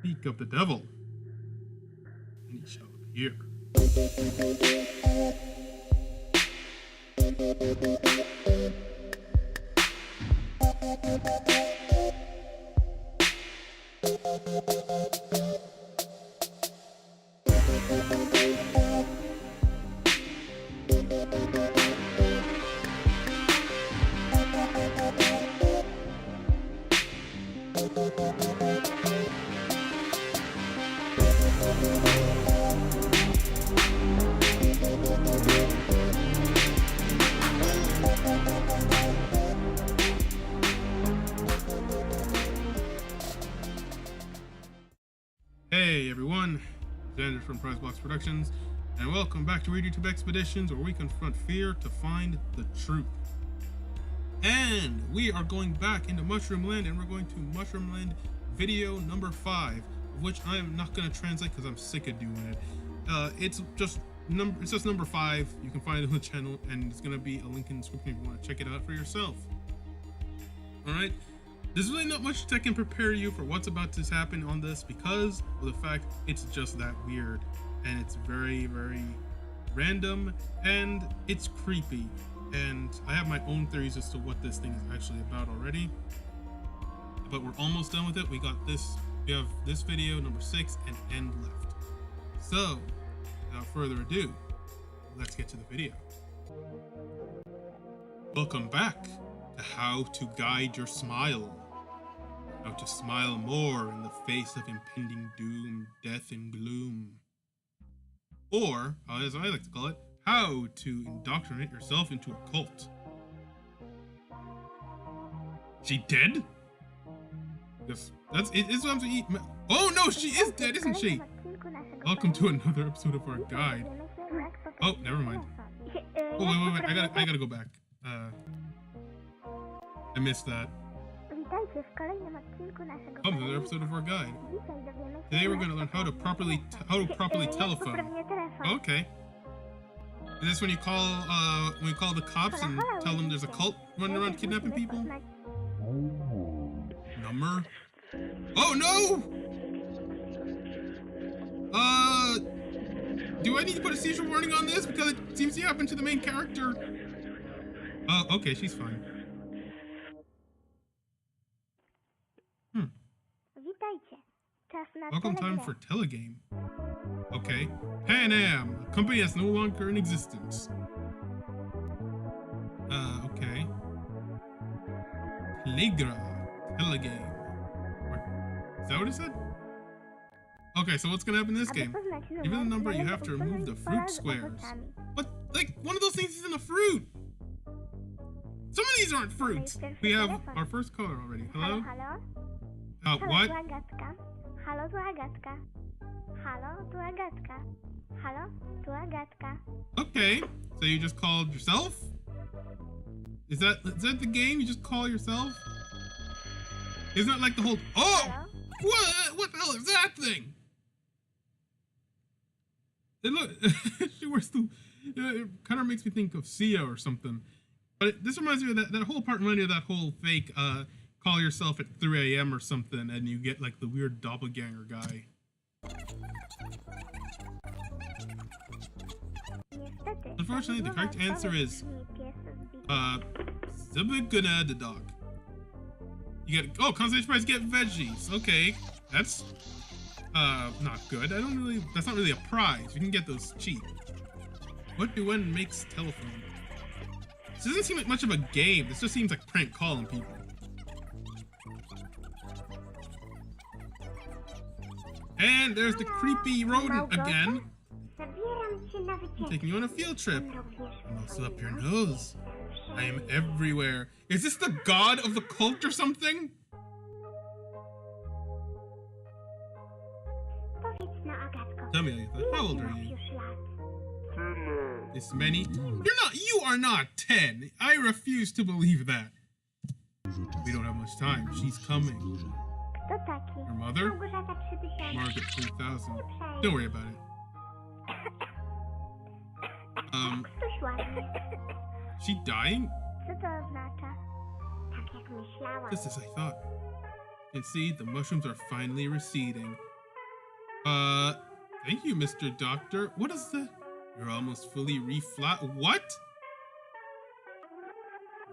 Speak of the devil, and he shall appear. Hey everyone, Xander from Prizebox Productions, and welcome back to YouTube Expeditions, where we confront fear to find the truth. And we are going back into Mushroom Land, and we're going to Mushroom Land video number 5, of which I am not going to translate because I'm sick of doing it. It's just number 5. You can find it on the channel, and it's going to be a link in the description if you want to check it out for yourself. All right. There's really not much that can prepare you for what's about to happen on this because of the fact it's just that weird, and it's very, very random, and it's creepy. And I have my own theories as to what this thing is actually about already, but we're almost done with it. We have this video number 6 and end left. So without further ado, let's get to the video. Welcome back to How to Guide Your Smile. How to smile more in the face of impending doom, death, and gloom. Or, as I like to call it, how to indoctrinate yourself into a cult. She dead? Yes, it's what I'm to eat. Oh no, she is dead, isn't she? Welcome to another episode of our guide. Oh, never mind. Oh, wait, I gotta go back. I missed that. Another episode of our guide. Today we're going to learn how to properly telephone. Okay. Is this when you call the cops and tell them there's a cult running around kidnapping people? Number? Oh no! Do I need to put a seizure warning on this because it seems to happen to the main character? Okay, she's fine. Welcome time for telegame. Okay. Pan Am, a company that's no longer in existence. Okay. Telegame. Is that what it said? Okay, so what's gonna happen in this game? Given the number, you have to remove the fruit squares. What? Like, one of those things isn't a fruit! Some of these aren't fruits! We have our first caller already. Hello? What? Halo, tu Agatka. Halo, tu Agatka. Halo, tu Agatka. Okay, so you just called yourself? Is that the game? You just call yourself? Isn't that like the whole... Oh! What the hell is that thing? Look, she wears the... It kind of makes me think of Sia or something. But this reminds me of that whole part reminds me of that whole fake, call yourself at 3 a.m. or something, and you get like the weird doppelganger guy. Unfortunately, the correct answer is Zibiguna the dog. You get consolation prize, get veggies. Okay, that's not good. That's not really a prize. You can get those cheap. What do one makes telephone? This doesn't seem like much of a game. This just seems like prank calling people. And there's the creepy rodent again. I'm taking you on a field trip. I'm also up your nose. I am everywhere. Is this the god of the cult or something? Tell me, how old are you? This many? You are not 10. I refuse to believe that. We don't have much time. She's coming. Your mother? Margaret 3000. Don't worry about it. She dying? Just as I thought. You can see the mushrooms are finally receding. Thank you, Mr. Doctor. What is that? You're almost fully what?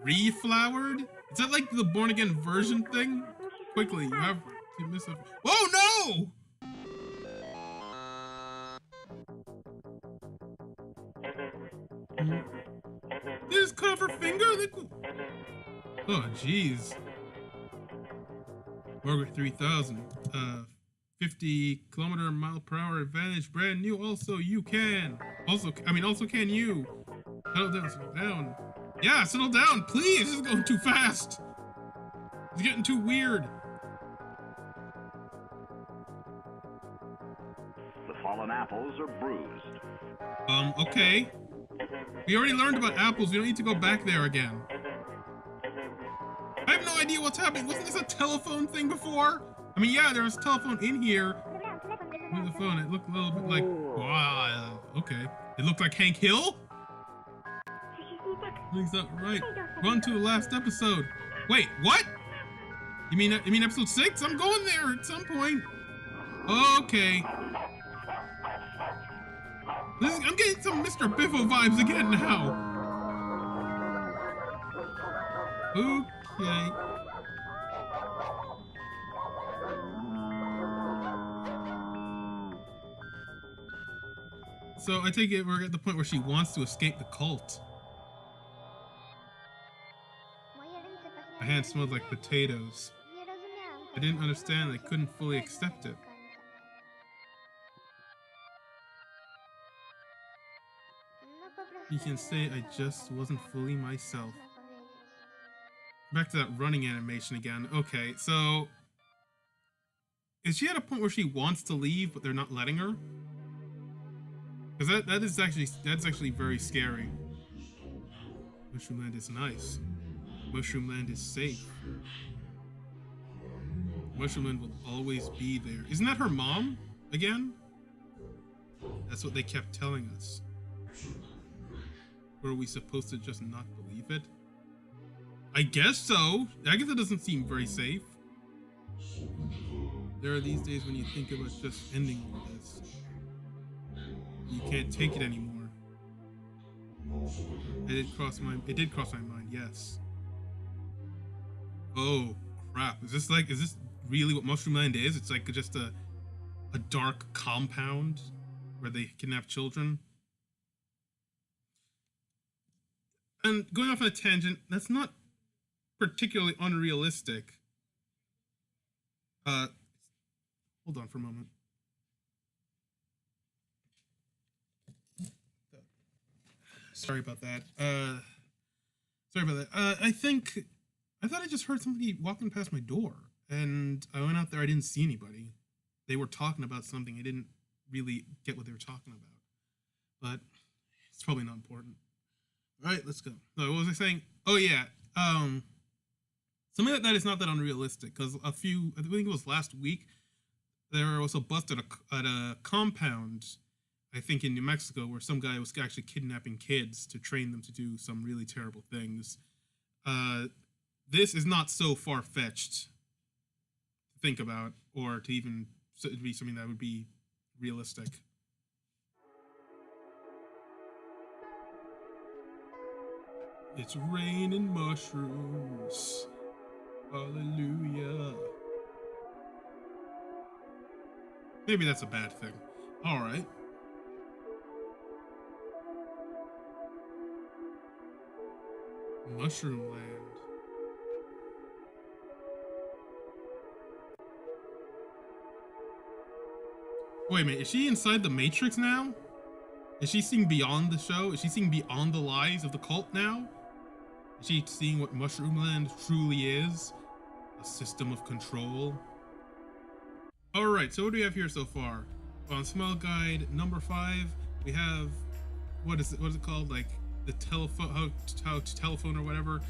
Reflowered? Is that like the born again version thing? Quickly, you have to miss a. Oh no! They just cut off her finger? Oh, jeez. Margaret 3000. 50-kilometer-mile-per-hour advantage, brand new. Also, you can. Also can you. Settle down. Yeah, settle down, please. This is going too fast. It's getting too weird. The fallen apples are bruised. Okay. We already learned about apples. We don't need to go back there again. I have no idea what's happening. Wasn't this a telephone thing before? I mean, yeah, there was a telephone in here. With the phone, it looked a little bit like, wow, okay. It looked like Hank Hill? Is that right? Run to the last episode. Wait, what? You mean episode 6? I'm going there at some point. Okay. I'm getting some Mr. Biffo vibes again now. Okay. So I take it we're at the point where she wants to escape the cult. My hand smelled like potatoes. I didn't understand. I couldn't fully accept it. You can say I just wasn't fully myself. Back to that running animation again. Okay, so is she at a point where she wants to leave but they're not letting her? Because that's actually very scary. Mushroomland is nice. Mushroomland is safe. Mushroomland will always be there. Isn't that her mom again? That's what they kept telling us. Were we supposed to just not believe it? I guess so. I guess it doesn't seem very safe. There are these days when you think about just ending all this. You can't take it anymore. It did cross my mind, yes. Oh crap. Is this really what Mushroomland is? It's like just a dark compound where they kidnap children. And going off on a tangent, that's not particularly unrealistic. Hold on for a moment. Sorry about that. I thought I just heard somebody walking past my door, and I went out there. I didn't see anybody. They were talking about something. I didn't really get what they were talking about, but it's probably not important. All right, let's go. No, what was I saying? Oh yeah, something like that is not that unrealistic because I think it was last week, there was a bust at a compound, I think in New Mexico, where some guy was actually kidnapping kids to train them to do some really terrible things. This is not so far-fetched to think about, or to even be something that would be realistic. It's raining mushrooms. Hallelujah. Maybe that's a bad thing. All right. Mushroomland. Wait a minute, is she inside the Matrix now? Is she seeing beyond the show? Is she seeing beyond the lies of the cult now? Is she seeing what Mushroomland truly is? A system of control? Alright, so what do we have here so far? On Smell Guide number 5, we have, what is it called? Like the telephone, how to telephone or whatever.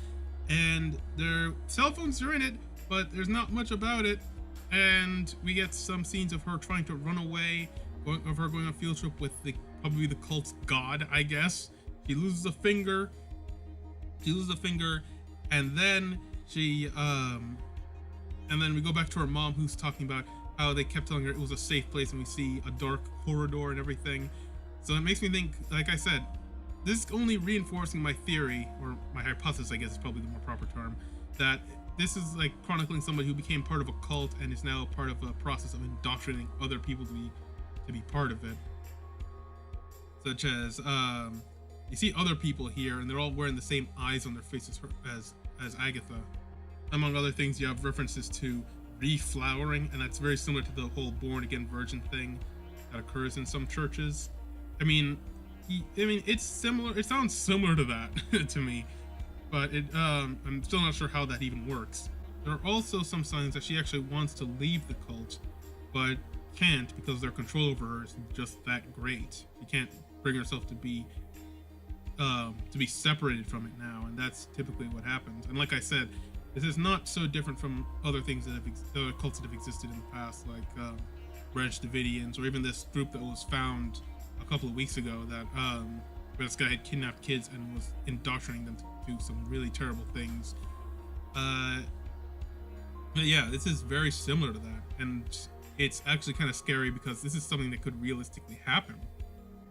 And their cell phones are in it, but there's not much about it. And we get some scenes of her trying to run away, going on a field trip with probably the cult's god, I guess. She loses a finger. And then and then we go back to her mom, who's talking about how they kept telling her it was a safe place, and we see a dark corridor and everything. So it makes me think, like I said, this is only reinforcing my theory, or my hypothesis, I guess is probably the more proper term, that this is like chronicling somebody who became part of a cult and is now part of a process of indoctrinating other people to be part of it. Such as, you see other people here, and they're all wearing the same eyes on their faces as Agatha. Among other things, you have references to reflowering, and that's very similar to the whole born again virgin thing that occurs in some churches. I mean, it's similar. It sounds similar to that to me, but I'm still not sure how that even works. There are also some signs that she actually wants to leave the cult, but can't because their control over her is just that great. She can't bring herself to be separated from it now, and that's typically what happens. And like I said, this is not so different from other things that other cults that have existed in the past, like Branch Davidians, or even this group that was found a couple of weeks ago that where this guy had kidnapped kids and was indoctrinating them to do some really terrible things. But yeah, this is very similar to that, and it's actually kind of scary because this is something that could realistically happen.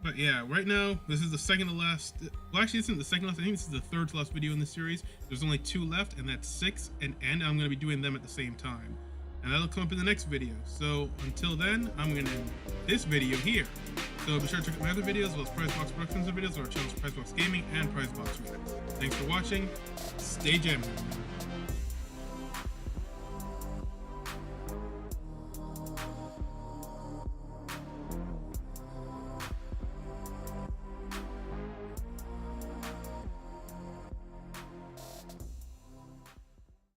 But yeah, right now, this is the second to last. Well, actually, this isn't the second last. I think this is the third to last video in this series. There's only 2 left, and that's 6 and I'm going to be doing them at the same time. And that'll come up in the next video. So until then, I'm going to end this video here. So be sure to check out my other videos, as well as PrizeBox Productions videos, or our channels PrizeBox Gaming and PrizeBox Reacts. Thanks for watching. Stay jammed.